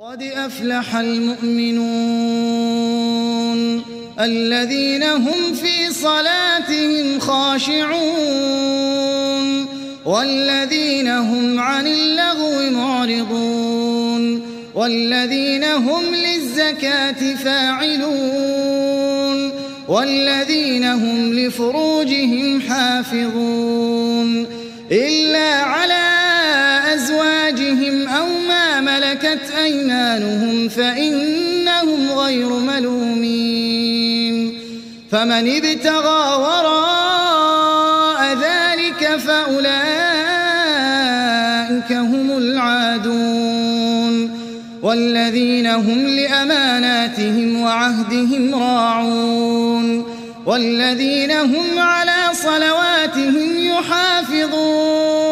قد أفلح المؤمنون الذين هم في صلاتهم خاشعون والذين هم عن اللغو معرضون والذين هم للزكاة فاعلون والذين هم لفروجهم حافظون إلا على أزواجهم أو ما ملكت أيمانهم فإنهم غير ملومين فمن ابتغى وراء ذلك فأولئك هم العادون والذين هم لأماناتهم وعهدهم راعون والذين هم على صلواتهم يحافظون